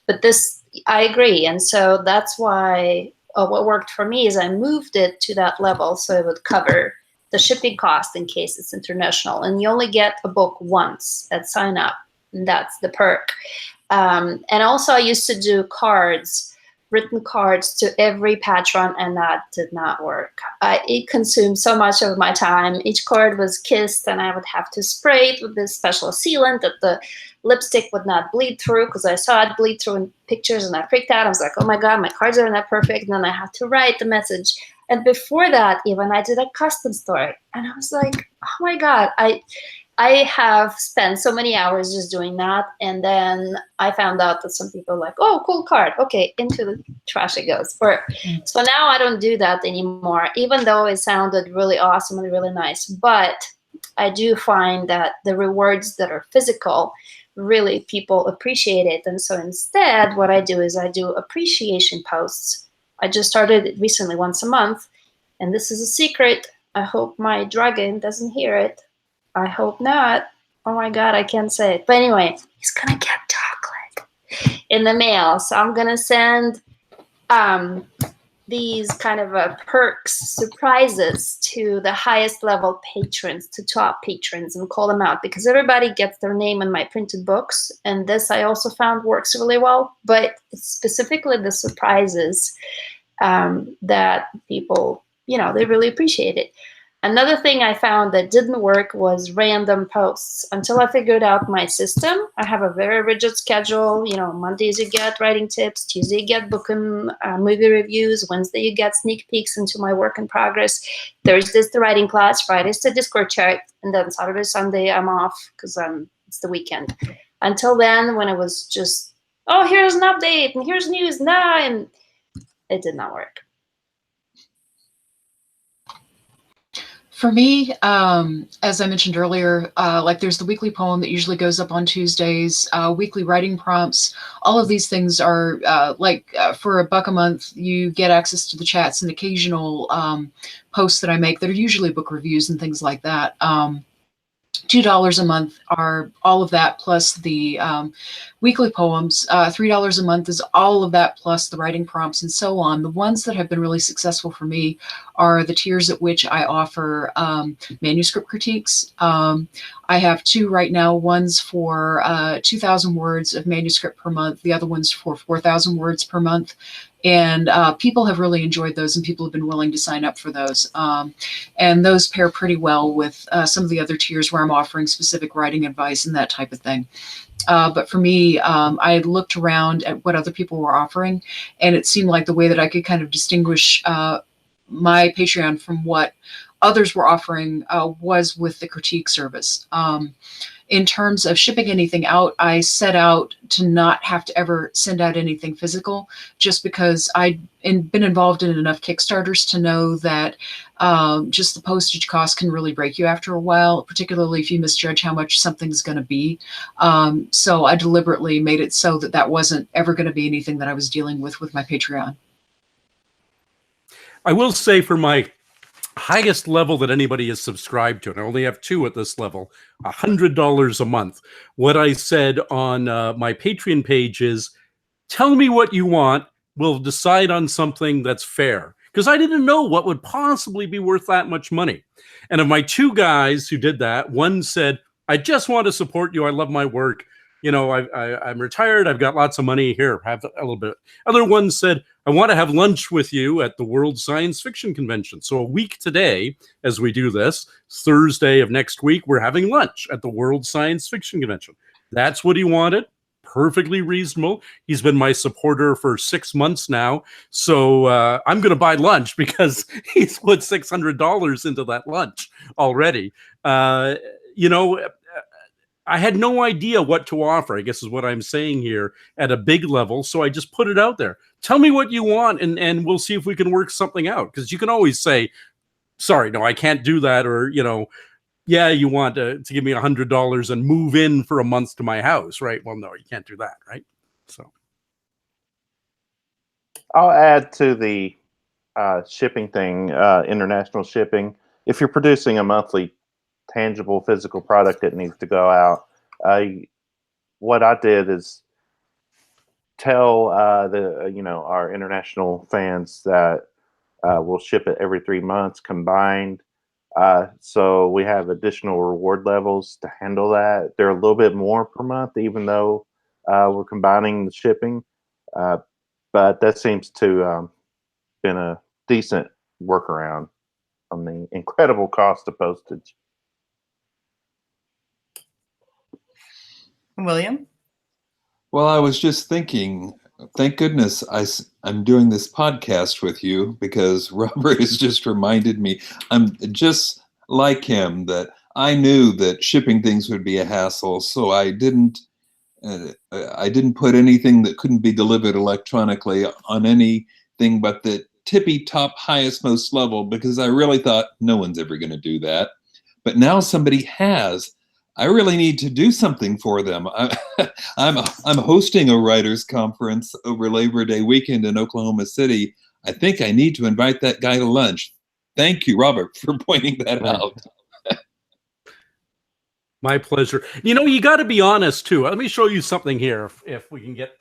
Speaker 4: But this, I agree. And so that's why what worked for me is I moved it to that level so it would cover the shipping cost in case it's international. And you only get a book once at sign up. And that's the perk. And also I used to do cards, written cards to every patron, and that did not work. It consumed so much of my time. Each card was kissed and I would have to spray it with this special sealant that the lipstick would not bleed through, because I saw it bleed through in pictures and I freaked out. I was like, oh my God, my cards are not perfect. And then I had to write the message. And before that, even I did a custom story. And I was like, oh my God, I have spent so many hours just doing that. And then I found out that some people are like, oh, cool card. Okay, into the trash it goes. So now I don't do that anymore, even though it sounded really awesome and really nice. But I do find that the rewards that are physical, really people appreciate it. And so instead, what I do is I do appreciation posts. I just started it recently, once a month. And this is a secret. I hope my dragon doesn't hear it. I hope not. Oh my God, I can't say it. But anyway, he's gonna get chocolate in the mail. So I'm gonna send these kind of perks, surprises to the highest level patrons, to top patrons, and call them out, because everybody gets their name in my printed books. And this I also found works really well, but it's specifically the surprises that people, they really appreciate it. Another thing I found that didn't work was random posts. Until I figured out my system, I have a very rigid schedule. Mondays you get writing tips, Tuesday you get book and movie reviews, Wednesday you get sneak peeks into my work in progress, Thursday's the writing class, Friday's the Discord chat, and then Saturday, Sunday I'm off because it's the weekend. Until then, when it was just, oh, here's an update and here's news, and it did not work.
Speaker 3: For me, as I mentioned earlier, there's the weekly poem that usually goes up on Tuesdays, weekly writing prompts. All of these things are for $1 a month, you get access to the chats and occasional posts that I make that are usually book reviews and things like that. $2 a month are all of that plus the weekly poems. $3 a month is all of that plus the writing prompts and so on. The ones that have been really successful for me are the tiers at which I offer manuscript critiques. I have 2 right now. One's for 2,000 words of manuscript per month. The other one's for 4,000 words per month. And people have really enjoyed those, and people have been willing to sign up for those. And those pair pretty well with some of the other tiers where I'm offering specific writing advice and that type of thing. But for me, I looked around at what other people were offering, and it seemed like the way that I could kind of distinguish my Patreon from what others were offering was with the critique service. In terms of shipping anything out, I set out to not have to ever send out anything physical, just because I'd been involved in enough Kickstarters to know that just the postage cost can really break you after a while, particularly if you misjudge how much something's going to be. So I deliberately made it so that that wasn't ever going to be anything that I was dealing with my Patreon.
Speaker 2: I will say for my highest level that anybody is subscribed to, and I only have 2 at this level, $100 a month. What I said on my Patreon page is, tell me what you want. We'll decide on something that's fair. because I didn't know what would possibly be worth that much money. And of my two guys who did that, one said, I just want to support you. I love my work. You know, I'm retired. I've got lots of money. Here, have a little bit. Other one said, I want to have lunch with you at the World Science Fiction Convention. So a week today, as we do this, Thursday of next week, we're having lunch at the World Science Fiction Convention. That's what he wanted. Perfectly reasonable. He's been my supporter for 6 months now. So I'm going to buy lunch because he's put $600 into that lunch already. You know, I had no idea what to offer, I guess is what I'm saying here, at a big level. So I just put it out there. Tell me what you want, and we'll see if we can work something out. Because you can always say, sorry, no, I can't do that. Or, you know, yeah, you want to give me $100 and move in for a month to my house, right? Well, no, you can't do that, right? So
Speaker 5: I'll add to the shipping thing, international shipping. If you're producing a monthly tangible physical product that needs to go out, what I did is tell our international fans that we'll ship it every 3 months combined. So we have additional reward levels to handle that. They're a little bit more per month, even though we're combining the shipping. But that seems to been a decent workaround on the incredible cost of postage.
Speaker 1: William?
Speaker 6: Well, I was just thinking, thank goodness I'm doing this podcast with you, because Robert has just reminded me, I'm just like him, that I knew that shipping things would be a hassle. So I didn't put anything that couldn't be delivered electronically on anything but the tippy top highest most level, because I really thought no one's ever going to do that. But now somebody has. I really need to do something for them. I'm hosting a writers conference over Labor Day weekend in Oklahoma City. I think I need to invite that guy to lunch. Thank you, Robert, for pointing that out.
Speaker 2: my pleasure. You know, you got to be honest too. Let me show you something here. If we can get,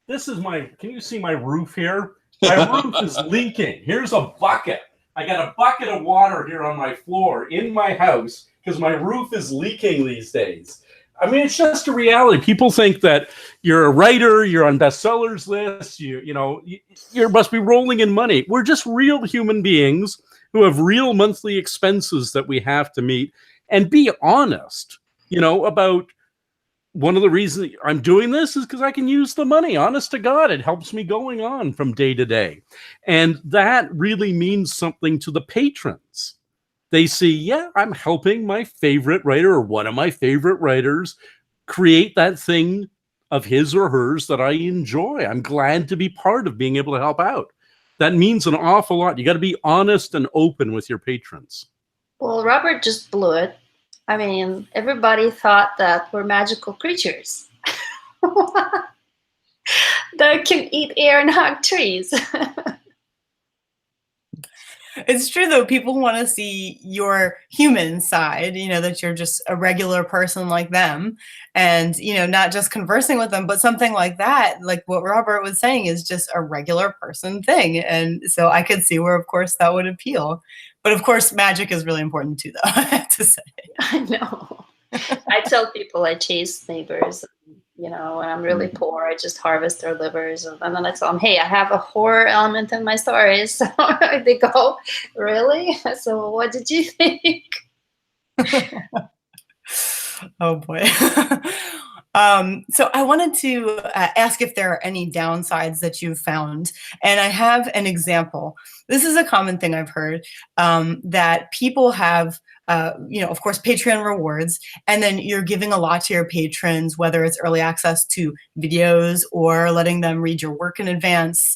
Speaker 2: this is can you see my roof here? My roof is leaking. Here's a bucket. I got a bucket of water here on my floor in my house because my roof is leaking these days. I mean, it's just a reality. People think that you're a writer, you're on bestsellers lists, you must be rolling in money. We're just real human beings who have real monthly expenses that we have to meet, and be honest, about one of the reasons I'm doing this is because I can use the money. Honest to God, it helps me going on from day to day. And that really means something to the patrons. They see, yeah, I'm helping my favorite writer or one of my favorite writers create that thing of his or hers that I enjoy. I'm glad to be part of being able to help out. That means an awful lot. You got to be honest and open with your patrons.
Speaker 4: Well, Robert just blew it. I mean, everybody thought that we're magical creatures that can eat air and hug trees.
Speaker 1: It's true, though. People want to see your human side, that you're just a regular person like them and, not just conversing with them, but something like that, like what Robert was saying, is just a regular person thing. And so I could see where, of course, that would appeal. But of course, magic is really important too, though, I have to say.
Speaker 4: I know. I tell people I chase neighbors, when I'm really poor, I just harvest their livers. And then I tell them, hey, I have a horror element in my stories. So they go, really? So what did you think?
Speaker 1: Oh, boy. So I wanted to ask if there are any downsides that you've found. And I have an example. This is a common thing I've heard, that people have, of course, Patreon rewards, and then you're giving a lot to your patrons, whether it's early access to videos or letting them read your work in advance,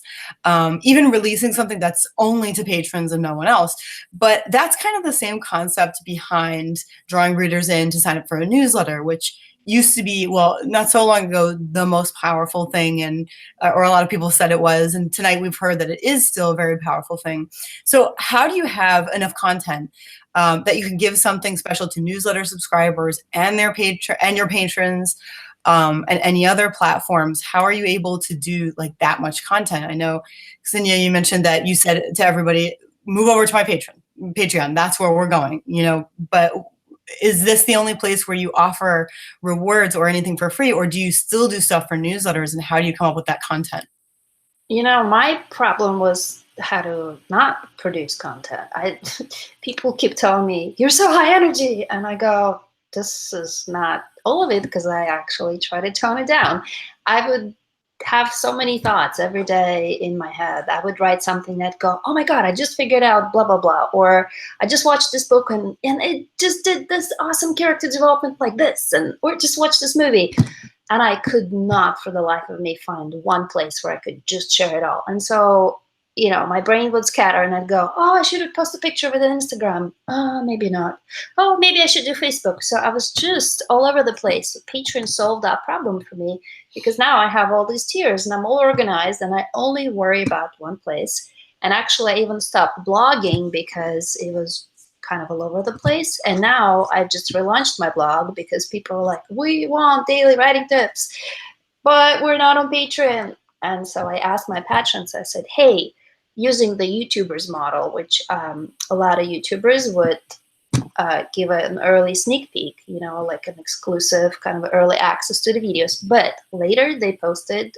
Speaker 1: even releasing something that's only to patrons and no one else. But that's kind of the same concept behind drawing readers in to sign up for a newsletter, which used to be, well, not so long ago, the most powerful thing, and or a lot of people said it was, and tonight we've heard that it is still a very powerful thing. So how do you have enough content that you can give something special to newsletter subscribers and your patrons, and any other platforms, how are you able to do like that much content? I know, Ksenia, you mentioned that you said to everybody, move over to my Patreon. That's where we're going, you know, but is this the only place where you offer rewards or anything for free, or do you still do stuff for newsletters, and how do you come up with that content?
Speaker 4: You know, my problem was how to not produce content. People keep telling me, you're so high energy. And I go, this is not all of it, because I actually try to tone it down. I would have so many thoughts every day in my head. I would write something that go, oh my God, I just figured out blah, blah, blah. Or I just watched this book and it just did this awesome character development like this. Or just watched this movie. And I could not for the life of me find one place where I could just share it all. And so, you know, my brain would scatter and I'd go, oh, I should have posted a picture of it on Instagram. Maybe not. Oh, maybe I should do Facebook. So I was just all over the place. Patreon solved that problem for me, because now I have all these tiers and I'm all organized and I only worry about one place. And actually I even stopped blogging because it was kind of all over the place. And now I just relaunched my blog because people are like, we want daily writing tips, but we're not on Patreon. And so I asked my patrons, I said, hey, using the YouTubers model, which a lot of YouTubers would give an early sneak peek, you know, like an exclusive kind of early access to the videos, but later they posted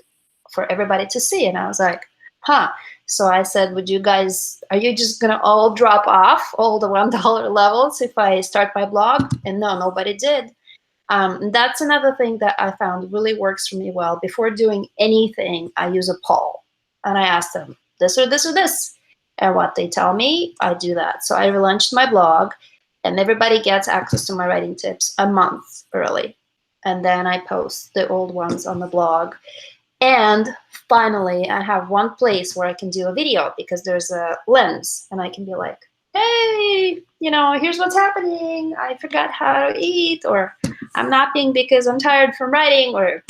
Speaker 4: for everybody to see. And I was like, huh. So I said, would you guys, are you just gonna all drop off all the $1 levels if I start my blog? And no, nobody did. That's another thing that I found really works for me well. Before doing anything, I use a poll and I ask them this or this or this. And what they tell me, I do that. So I relaunched my blog and everybody gets access to my writing tips a month early. And then I post the old ones on the blog. And finally, I have one place where I can do a video because there's a lens and I can be like, hey, you know, here's what's happening. I forgot how to eat, or I'm napping because I'm tired from writing, or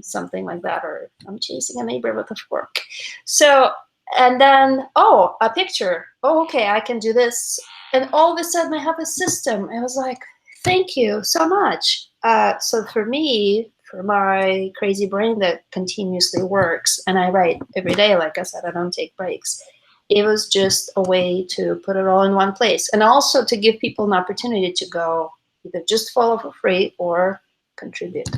Speaker 4: something like that, or I'm chasing a neighbor with a fork. So, and then, oh, a picture. Oh, okay, I can do this. And all of a sudden I have a system. I was like, thank you so much. So for me, for my crazy brain that continuously works, and I write every day, like I said, I don't take breaks. It was just a way to put it all in one place. And also to give people an opportunity to go either just follow for free or contribute.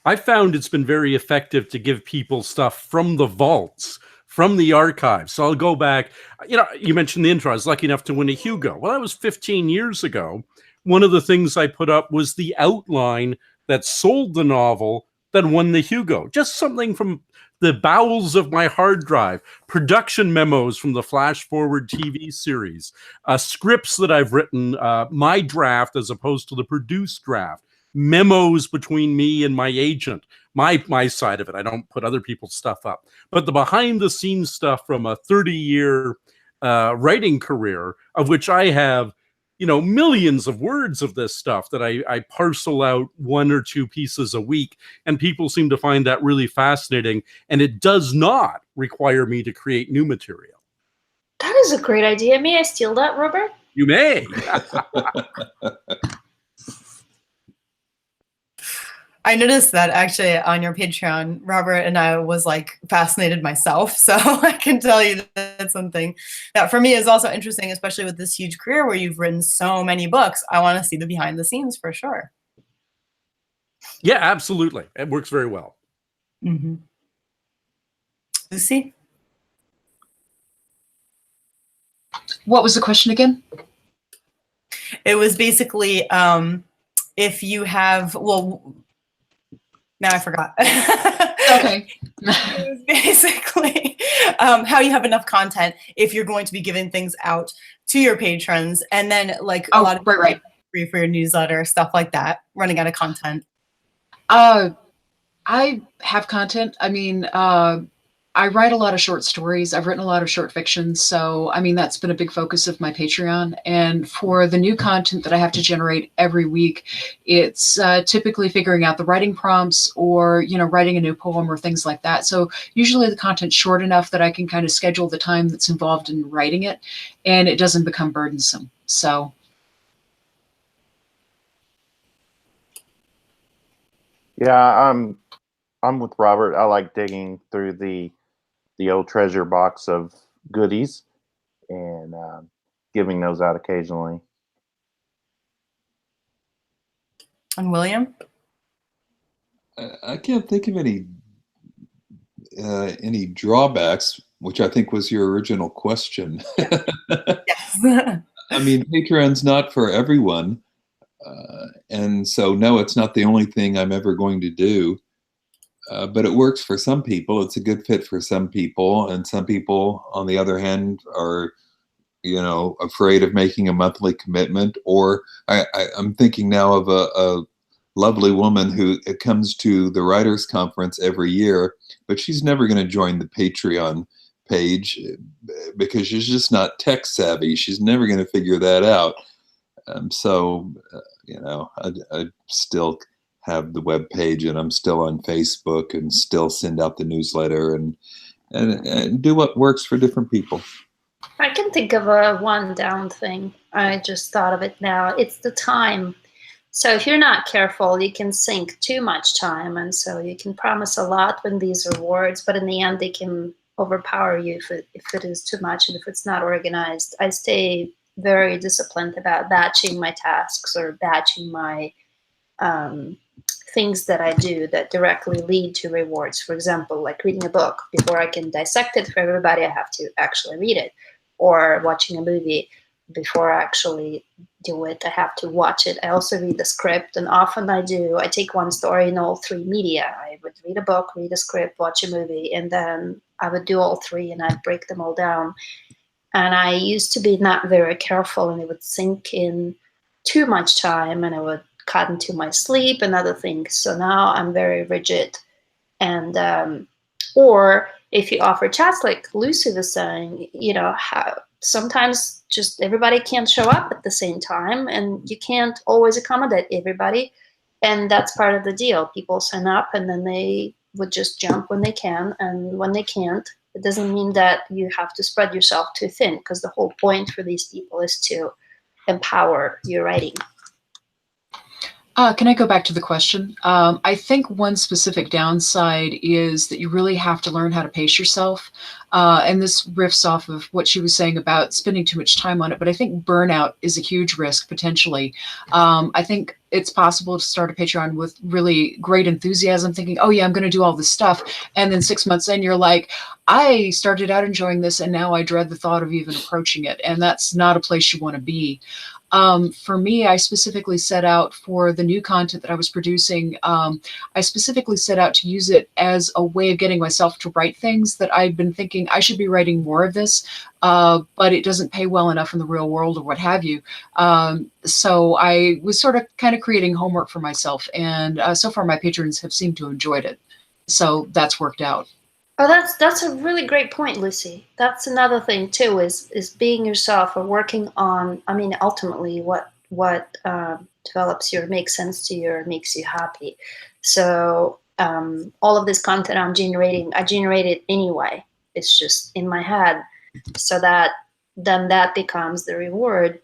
Speaker 2: I found it's been very effective to give people stuff from the vaults, from the archives. So I'll go back, you know, you mentioned the intro. I was lucky enough to win a Hugo. Well, that was 15 years ago. One of the things I put up was the outline that sold the novel that won the Hugo. Just something from the bowels of my hard drive, production memos from the Flash Forward TV series, scripts that I've written, my draft as opposed to the produced draft, memos between me and my agent, my side of it. I don't put other people's stuff up. But the behind the scenes stuff from a 30-year writing career, of which I have, you know, millions of words of this stuff that I parcel out 1 or 2 pieces a week, and people seem to find that really fascinating, and it does not require me to create new material.
Speaker 4: That is a great idea. May I steal that, Robert?
Speaker 2: You may.
Speaker 1: I noticed that actually on your Patreon, Robert, and I was like fascinated myself. So I can tell you that's something that for me is also interesting, especially with this huge career where you've written so many books. I want to see the behind the scenes for sure.
Speaker 2: Yeah, absolutely. It works very well.
Speaker 1: Mm-hmm. Lucy?
Speaker 3: What was the question again?
Speaker 1: It was basically if you have, well, now I forgot.
Speaker 3: Okay.
Speaker 1: It was basically how you have enough content if you're going to be giving things out to your patrons, and then like a lot of
Speaker 3: right.
Speaker 1: free for your newsletter, stuff like that, running out of content.
Speaker 3: I have content. I mean, I write a lot of short stories. I've written a lot of short fiction. So, I mean, that's been a big focus of my Patreon. And for the new content that I have to generate every week, it's typically figuring out the writing prompts or, you know, writing a new poem or things like that. So usually the content's short enough that I can kind of schedule the time that's involved in writing it, and it doesn't become burdensome. So.
Speaker 5: Yeah, I'm with Robert. I like digging through the old treasure box of goodies and giving those out occasionally.
Speaker 1: And William?
Speaker 6: I can't think of any drawbacks, which I think was your original question.
Speaker 1: Yes.
Speaker 6: I mean, Patreon's not for everyone. And so, no, it's not the only thing I'm ever going to do. But it works for some people. It's a good fit for some people. And some people, on the other hand, are, afraid of making a monthly commitment. Or I'm thinking now of a lovely woman who comes to the writers conference every year, but she's never going to join the Patreon page because she's just not tech savvy. She's never going to figure that out. I still have the web page, and I'm still on Facebook, and still send out the newsletter, and do what works for different people.
Speaker 4: I can think of a one down thing. I just thought of it now. It's the time. So if you're not careful, you can sink too much time, and so you can promise a lot when these rewards, but in the end, they can overpower you if it is too much and if it's not organized. I stay very disciplined about batching my tasks or batching my things that I do that directly lead to rewards. For example, like reading a book. Before I can dissect it for everybody, I have to actually read it. Or watching a movie. Before I actually do it, I have to watch it. I also read the script, and often I take one story in all three media. I would read a book, read a script, watch a movie, and then I would do all three, and I'd break them all down. And I used to be not very careful, and it would sink in too much time, and I would cut into my sleep and other things. So now I'm very rigid. And or if you offer chats, like Lucy was saying, sometimes just everybody can't show up at the same time, and you can't always accommodate everybody. And that's part of the deal. People sign up, and then they would just jump when they can, and when they can't, it doesn't mean that you have to spread yourself too thin, because the whole point for these people is to empower your writing.
Speaker 3: Can I go back to the question? I think one specific downside is that you really have to learn how to pace yourself. And this riffs off of what she was saying about spending too much time on it. But I think burnout is a huge risk, potentially. I think it's possible to start a Patreon with really great enthusiasm, thinking, oh, yeah, I'm going to do all this stuff. And then 6 months in, you're like, I started out enjoying this, and now I dread the thought of even approaching it. And that's not a place you want to be. For me, I specifically set out for the new content that I was producing. I specifically set out to use it as a way of getting myself to write things that I'd been thinking I should be writing more of this, but it doesn't pay well enough in the real world or what have you. So I was sort of kind of creating homework for myself. And so far my patrons have seemed to have enjoyed it. So that's worked out.
Speaker 4: Oh, that's a really great point, Lucy. That's another thing too, is being yourself or working on, ultimately what develops you or makes sense to you or makes you happy. So all of this content I generate it anyway. It's just in my head. So that becomes the reward.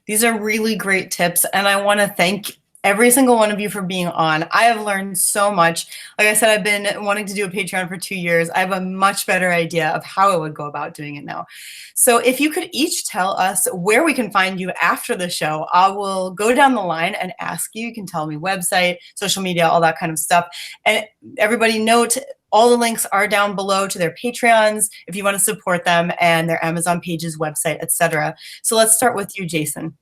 Speaker 1: These are really great tips, and I want to thank every single one of you for being on. I have learned so much. Like I said, I've been wanting to do a Patreon for 2 years. I have a much better idea of how I would go about doing it now. So if you could each tell us where we can find you after the show, I will go down the line and ask you. You can tell me website, social media, all that kind of stuff. And everybody note, all the links are down below to their Patreons if you want to support them, and their Amazon pages, website, etc. So let's start with you, Jason.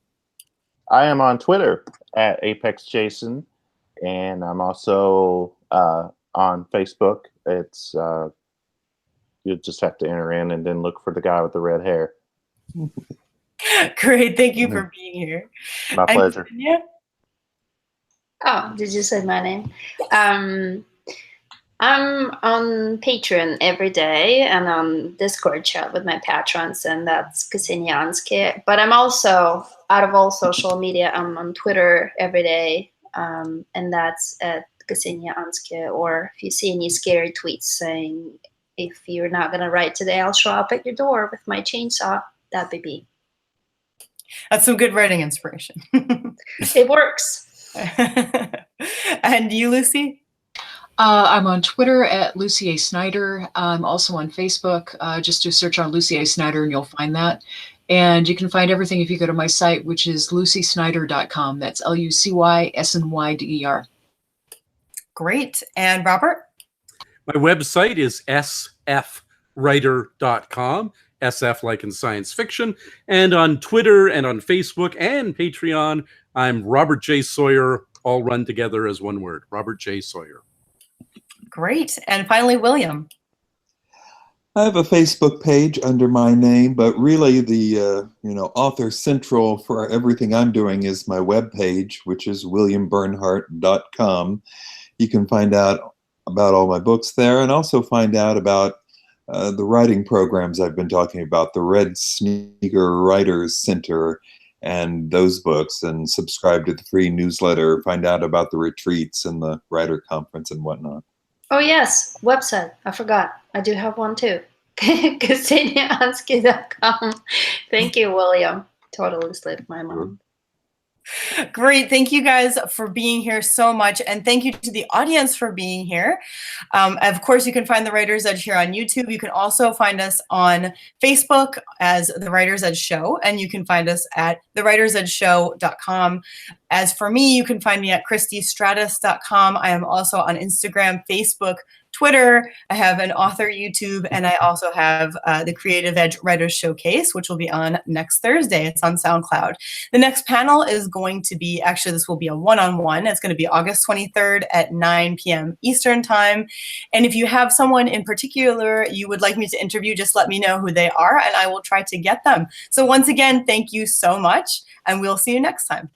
Speaker 5: I am on Twitter at ApexJason, and I'm also on Facebook. It's you just have to enter in and then look for the guy with the red hair.
Speaker 1: Great, thank you for being here.
Speaker 5: My pleasure.
Speaker 1: Yeah.
Speaker 4: Oh, did you say my name? I'm on Patreon every day and on Discord chat with my patrons, and that's Ksenia Anske. But I'm also, out of all social media, I'm on Twitter every day, and that's at Ksenia Anske. Or if you see any scary tweets saying, if you're not going to write today, I'll show up at your door with my chainsaw, that'd be me.
Speaker 1: That's some good writing inspiration.
Speaker 4: It works.
Speaker 1: And you, Lucy?
Speaker 3: I'm on Twitter at Lucy A. Snyder. I'm also on Facebook. Just do a search on Lucy A. Snyder and you'll find that. And you can find everything if you go to my site, which is lucysnyder.com. That's LucySnyder.
Speaker 1: Great. And Robert?
Speaker 2: My website is sfwriter.com, SF like in science fiction. And on Twitter and on Facebook and Patreon, I'm Robert J. Sawyer, all run together as one word, Robert J. Sawyer.
Speaker 1: Great. And finally, William.
Speaker 6: I have a Facebook page under my name, but really the author central for everything I'm doing is my webpage, which is williambernhardt.com. You can find out about all my books there and also find out about the writing programs I've been talking about, the Red Sneaker Writers Center and those books, and subscribe to the free newsletter, find out about the retreats and the writer conference and whatnot.
Speaker 4: Oh yes, website. I forgot. I do have one too. KassaniaAnsky.com. Thank you, William. Totally slipped my mind.
Speaker 1: Great. Thank you guys for being here so much. And thank you to the audience for being here. Of course, you can find The Writer's Edge here on YouTube. You can also find us on Facebook as The Writer's Edge Show, and you can find us at thewritersedgeshow.com. As for me, you can find me at christystratus.com. I am also on Instagram, Facebook, Twitter. I have an author YouTube, and I also have the Creative Edge Writers Showcase, which will be on next Thursday. It's on SoundCloud. The next panel is going to be, actually, this will be a one-on-one. It's going to be August 23rd at 9 p.m. Eastern Time. And if you have someone in particular you would like me to interview, just let me know who they are, and I will try to get them. So once again, thank you so much, and we'll see you next time.